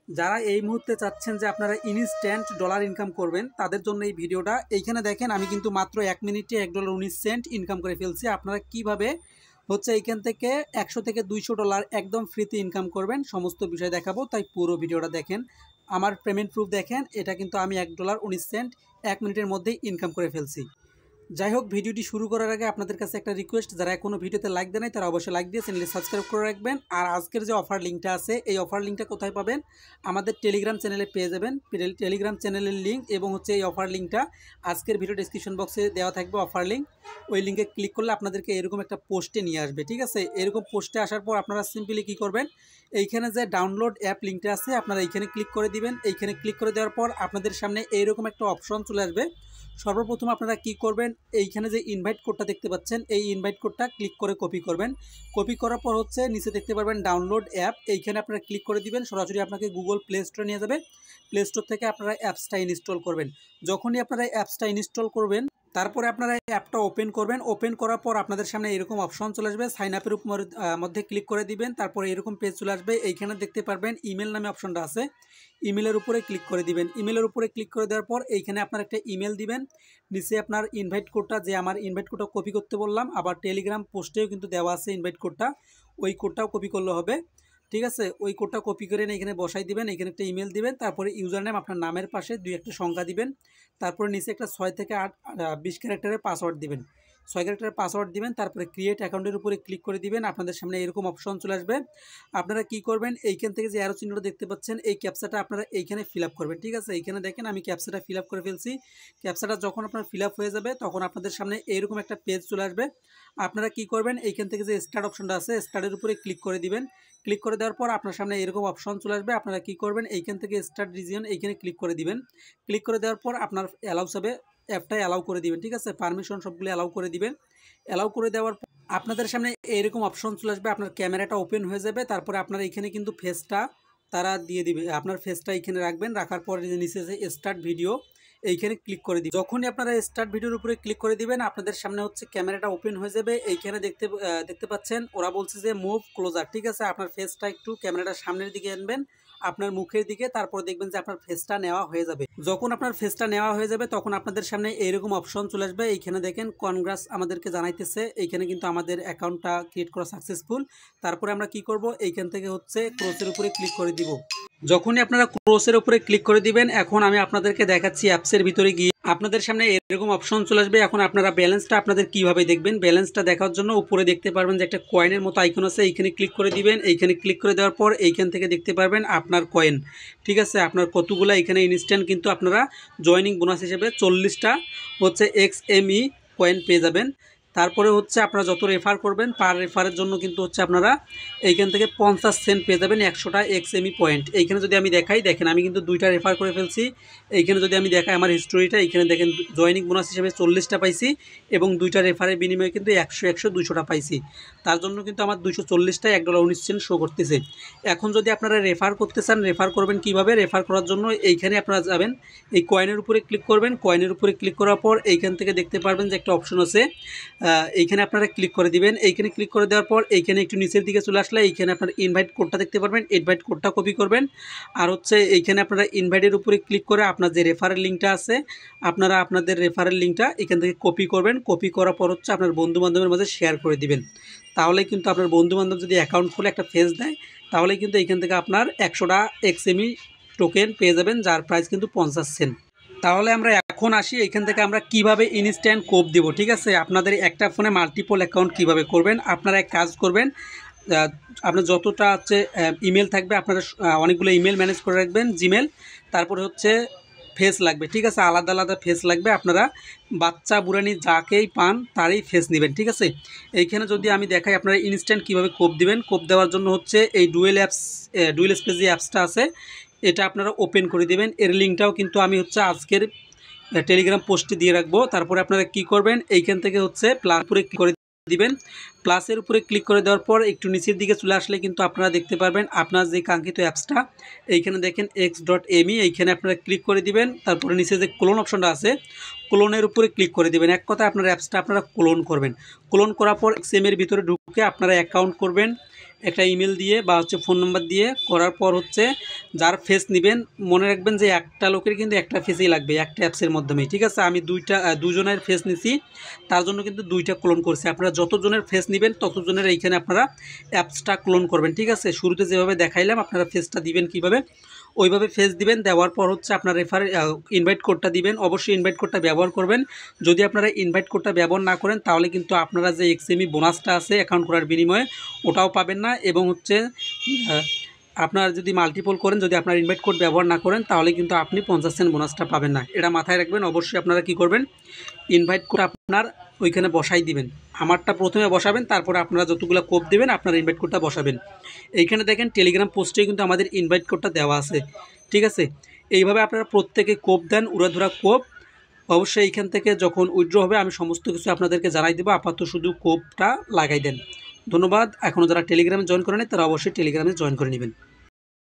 যারা এই মুহূর্তে চাচ্ছেন যে আপনারা ইনস্ট্যান্ট ডলার ইনকাম করবেন তাদের জন্য এই ভিডিওটা। এইখানে দেখেন আমি কিন্তু মাত্র 1 মিনিটে $1.19 ইনকাম করে ফেলছি। আপনারা কিভাবে হচ্ছে এইখান থেকে 100 থেকে 200 ডলার একদম ফ্রিতে ইনকাম করবেন সমস্ত বিষয় দেখাবো, তাই পুরো ভিডিওটা দেখেন। আমার পেমেন্ট প্রুফ দেখেন, এটা কিন্তু আমি $1.19 1 মিনিটের মধ্যেই ইনকাম করে ফেলছি। যাই হোক, ভিডিওটি শুরু করার আগে আপনাদের কাছে একটা রিকোয়েস্ট, যারা এখনো ভিডিওতে লাইক দেয় নাই তারা অবশ্যই লাইক দিয়ে চ্যানেলটি সাবস্ক্রাইব করে রাখবেন। আর আজকের যে অফার লিঙ্কটা আছে এই অফার লিঙ্কটা কোথায় পাবেন? আমাদের টেলিগ্রাম চ্যানেলে পেয়ে যাবেন। টেলিগ্রাম চ্যানেলের লিঙ্ক এবং হচ্ছে এই অফার লিঙ্কটা আজকের ভিডিও ডেসক্রিপশন বক্সে দেওয়া থাকবে অফার লিঙ্ক। ওই লিঙ্কে ক্লিক করলে আপনাদেরকে এরকম একটা পোস্টে নিয়ে আসবে, ঠিক আছে? এরকম পোস্টে আসার পর আপনারা সিম্পলি কী করবেন, এইখানে যে ডাউনলোড অ্যাপ লিঙ্কটা আছে আপনারা এইখানে ক্লিক করে দিবেন। এইখানে ক্লিক করে দেওয়ার পর আপনাদের সামনে এইরকম একটা অপশন চলে আসবে। সর্বপ্রথম আপনারা কি করবেন, এইখানে যে ইনভাইট কোডটা দেখতে পাচ্ছেন এই ইনভাইট কোডটা ক্লিক করে কপি করবেন। কপি করার পর হচ্ছে নিচে দেখতে পারবেন ডাউনলোড অ্যাপ, এইখানে আপনারা ক্লিক করে দিবেন। সরাসরি আপনাকে গুগল প্লে স্টোরে নিয়ে যাবে। প্লে স্টোর থেকে আপনারা অ্যাপসটা ইনস্টল করবেন। যখনই আপনারা অ্যাপসটা ইনস্টল করবেন তারপরে আপনারা অ্যাপটা ওপেন করবেন। ওপেন করার পর আপনাদের সামনে এরকম অপশন চলে আসবে। সাইন আপের মধ্যে ক্লিক করে দিবেন। তারপরে এরকম পেজ চলে আসবে। এইখানে দেখতে পারবেন ইমেল নামে অপশনটা আছে, ইমেলের উপরে ক্লিক করে দিবেন। ইমেলের উপরে ক্লিক করে দেওয়ার পর এইখানে আপনার একটা ইমেল দিবেন। নিচে আপনার ইনভাইট কোডটা, যে আমার ইনভাইট কোডটা কপি করতে বললাম, আবার টেলিগ্রাম পোস্টেও কিন্তু দেওয়া আছে ইনভাইট কোডটা, ওই কোডটাও কপি করলে হবে, ঠিক আছে? ওই কোডটা কপি করে এখানে বসাই দিবেন। এখানে একটা ইমেল দিবেন। তারপরে ইউজার নেম আপনার নামের পাশে 2 একটা সংখ্যা দিবেন। তারপরে নিচে একটা 6 থেকে 8 20 ক্যারেক্টারের পাসওয়ার্ড দিবেন। 6 ক্যারেক্টারের পাসওয়ার্ড দিবেন। তারপরে ক্রিয়েট অ্যাকাউন্টের উপরে ক্লিক করে দিবেন। আপনাদের সামনে এরকম অপশন চলে আসবে। আপনারা কি করবেন, এইখান থেকে যে অ্যারো চিহ্নটা দেখতে পাচ্ছেন এই ক্যাপচাটা আপনারা এইখানে ফিল আপ করবেন, ঠিক আছে? এইখানে দেখেন আমি ক্যাপচাটা ফিল আপ করে ফেলছি। ক্যাপচাটা যখন আপনার ফিল আপ হয়ে যাবে তখন আপনাদের সামনে এইরকম একটা পেজ চলে আসবে। আপনারা কি করবেন, এইখান থেকে যে স্টার্ট অপশনটা আছে স্টার্টের উপরে ক্লিক করে দিবেন। ক্লিক করে দেওয়ার পর আপনার সামনে এরকম অপশন চলে আসবে। আপনারা কি করবেন, এইখান থেকে স্টার্ট রিজিয়ন এইখানে ক্লিক করে দিবেন। ক্লিক করে দেওয়ার পর আপনার অ্যালাউস হবে, অ্যাপটাই অ্যালাউ করে দিবেন, ঠিক আছে? পারমিশন সবগুলো অ্যালাউ করে দিবেন। অ্যালাউ করে দেওয়ার পর আপনাদের সামনে এরকম অপশন চলে আসবে। আপনার ক্যামেরাটা ওপেন হয়ে যাবে। তারপরে আপনারা এখানে কিন্তু ফেসটা তারা দিয়ে দিবে। আপনার ফেসটা এখানে রাখবেন। রাখার পর নিচে যে স্টার্ট ভিডিও এইখানে ক্লিক করে দিবেন। যখনই আপনারা স্টার্ট ভিডিওর উপরে ক্লিক করে দিবেন আপনাদের সামনে হচ্ছে ক্যামেরাটা ওপেন হয়ে যাবে। এইখানে দেখতে পাচ্ছেন ওরা বলছে যে মুভ ক্লোজার, ঠিক আছে? আপনার ফেসটা একটু ক্যামেরাটার সামনের দিকে আনবেন, আপনার মুখের দিকে। তারপর দেখবেন যে আপনার ফেসটা নেওয়া হয়ে যাবে। যখন আপনার ফেসটা নেওয়া হয়ে যাবে তখন আপনাদের সামনে এইরকম অপশন চলে আসবে। এইখানে দেখেন কনগ্রাস আমাদেরকে জানাইতেছে এইখানে কিন্তু আমাদের অ্যাকাউন্টটা ক্রিয়েট করা সাকসেসফুল। তারপরে আমরা কি করব, এইখান থেকে হচ্ছে ক্রসের উপরে ক্লিক করে দিব। যখনই আপনারা ক্রসের উপরে ক্লিক করে দিবেন, এখন আমি আপনাদেরকে দেখাচ্ছি অ্যাপসের ভিতরে গিয়ে আপনাদের সামনে এরকম অপশন চলে আসবে। এখন আপনারা ব্যালেন্সটা আপনাদের কিভাবে দেখবেন, ব্যালেন্সটা দেখার জন্য উপরে দেখতে পারবেন যে একটা কয়েনের মতো আইকন আছে, এইখানে ক্লিক করে দিবেন। এইখানে ক্লিক করে দেওয়ার পর এইখান থেকে দেখতে পারবেন আপনার কয়েন, ঠিক আছে? আপনার কতগুলো এখানে ইনস্ট্যান্ট কিন্তু আপনারা জয়নিং বোনাস হিসেবে 40টা হচ্ছে XME কয়েন পেয়ে যাবেন। তারপরে হচ্ছে আপনারা যত রেফার করবেন পার রেফারের জন্য কিন্তু হচ্ছে আপনারা এইখান থেকে 50 সেন্ট পেয়ে যাবেন 100টা XME পয়েন্ট। এইখানে যদি আমি দেখাই, দেখেন আমি কিন্তু 2টা রেফার করে ফেলছি। এইখানে যদি আমি দেখাই আমার হিস্টোরিটা, এইখানে দেখেন জয়নিং বোনাস হিসেবে 40টা পাইছি এবং 2টা রেফারের বিনিময়ে কিন্তু 100 200টা পাইছি। তার জন্য কিন্তু আমার 240টায় $1.19 শো করতেছে। এখন যদি আপনারা রেফার করতে চান, রেফার করবেন কিভাবে? রেফার করার জন্য এইখানে আপনারা যাবেন, এই কয়েনের উপরে ক্লিক করবেন। কয়েনের উপরে ক্লিক করার পর এইখান থেকে দেখতে পারবেন যে একটা অপশন আছে, এইখানে আপনারা ক্লিক করে দিবেন। এইখানে ক্লিক করে দেওয়ার পর এইখানে একটু নিচের দিকে চলে আসলে এইখানে আপনার ইনভাইট কোডটা দেখতে পারবেন, ইনভাইট কোডটা কপি করবেন। আর হচ্ছে এইখানে আপনারা ইনভাইটের উপরে ক্লিক করে আপনার যে রেফারেল লিঙ্কটা আছে আপনারা আপনাদের রেফারেল লিঙ্কটা এখান থেকে কপি করবেন। কপি করার পর হচ্ছে আপনার বন্ধুবান্ধবের মাঝে শেয়ার করে দিবেন। তাহলে কিন্তু আপনার বন্ধুবান্ধব যদি অ্যাকাউন্ট খুলে একটা ফেস দেয় তাহলে কিন্তু এইখান থেকে আপনার 100টা XME টোকেন পেয়ে যাবেন, যার প্রাইস কিন্তু 50 সেন্ট। তাহলে আমরা এখন আসি এইখান থেকে আমরা কিভাবে ইনস্ট্যান্ট কোপ দিব, ঠিক আছে? আপনাদের একটা ফোনে মাল্টিপল অ্যাকাউন্ট কিভাবে করবেন, আপনারা এক কাজ করবেন, আপনার যতটা হচ্ছে ইমেল থাকবে আপনারা অনেকগুলো ইমেল ম্যানেজ করে রাখবেন, জিমেল। তারপরে হচ্ছে ফেস লাগবে, ঠিক আছে? আলাদা আলাদা ফেস লাগবে। আপনারা বাচ্চা বুড়ানি যাকেই পান তারই ফেস নেবেন, ঠিক আছে? এইখানে যদি আমি দেখাই আপনারা ইনস্ট্যান্ট কিভাবে কোপ দিবেন। কোপ দেওয়ার জন্য হচ্ছে এই ডুয়েল স্পেস যে অ্যাপসটা আছে এটা আপনারা ওপেন করে দিবেন। এর লিঙ্কটাও কিন্তু আমি হচ্ছে আজকের টেলিগ্রাম পোস্টে দিয়ে রাখবো। তারপরে আপনারা কি করবেন, এইখান থেকে হচ্ছে প্লাস উপরে ক্লিক করে দিবেন। প্লাসের উপরে ক্লিক করে দেওয়ার পর একটু নিচের দিকে চলে আসলে কিন্তু আপনারা দেখতে পারবেন আপনার যে কাঙ্ক্ষিত অ্যাপসটা, এইখানে দেখেন x.me, এইখানে আপনারা ক্লিক করে দিবেন। তারপরে নিচে যে ক্লোন অপশনটা আছে ক্লোনের উপরে ক্লিক করে দিবেন। এক কথায় আপনার অ্যাপসটা আপনারা ক্লোন করবেন। ক্লোন করার পর XM এর ভিতরে ঢুকে আপনারা অ্যাকাউন্ট করবেন। একটা ইমেল দিয়ে বা হচ্ছে ফোন নাম্বার দিয়ে করার পর হচ্ছে যার ফেস নেবেন মনে রাখবেন যে একটা লোকের কিন্তু একটা ফেসই লাগবে একটা অ্যাপসের মাধ্যমে, ঠিক আছে। আমি দুজনের ফেস নিছি, তার জন্য কিন্তু 2টা ক্লোন করছি। আপনারা যতজনের ফেস নেবেন ততজনের এইখানে আপনারা অ্যাপসটা ক্লোন করবেন, ঠিক আছে। শুরুতে যেভাবে দেখাইলাম আপনারা ফেসটা দিবেন কিভাবে, ওইভাবে ফেস দিবেন। দেওয়ার পর হচ্ছে আপনার ইনভাইট কোডটা দিবেন। অবশ্যই ইনভাইট কোডটা ব্যবহার করবেন। যদি আপনারা ইনভাইট কোডটা ব্যবহার না করেন তাহলে কিন্তু আপনারা যে এক্সএমই বোনাসটা আছে অ্যাকাউন্ট করার বিনিময়ে ওটাও পাবেন না। এবং হচ্ছে আপনার যদি মাল্টিপল করেন, যদি আপনার ইনভাইট কোড ব্যবহার না করেন তাহলে কিন্তু আপনি 50 সেন্ট বোনাসটা পাবেন না। এটা মাথায় রাখবেন। অবশ্যই আপনারা কি করবেন, ইনভাইট কোড আপনার ওইখানে বসাই দিবেন। আমারটা প্রথমে বসাবেন, তারপরে আপনারা যতগুলো কোড দেবেন আপনার ইনভাইট কোডটা বসাবেন। এইখানে দেখেন টেলিগ্রাম পোস্টে কিন্তু আমাদের ইনভাইট কোডটা দেওয়া আছে, ঠিক আছে। এইভাবে আপনারা প্রত্যেকে কোপ দেন, উড়াধুরা কোপ। অবশ্যই এইখান থেকে যখন উইথড্র হবে আমি সমস্ত কিছু আপনাদেরকে জানাই দেবো। আপাতত শুধু কোপটা লাগাই দেন। ধন্যবাদ। এখনও যারা টেলিগ্রামে জয়েন করেন তারা অবশ্যই টেলিগ্রামে জয়েন করে নেবেন।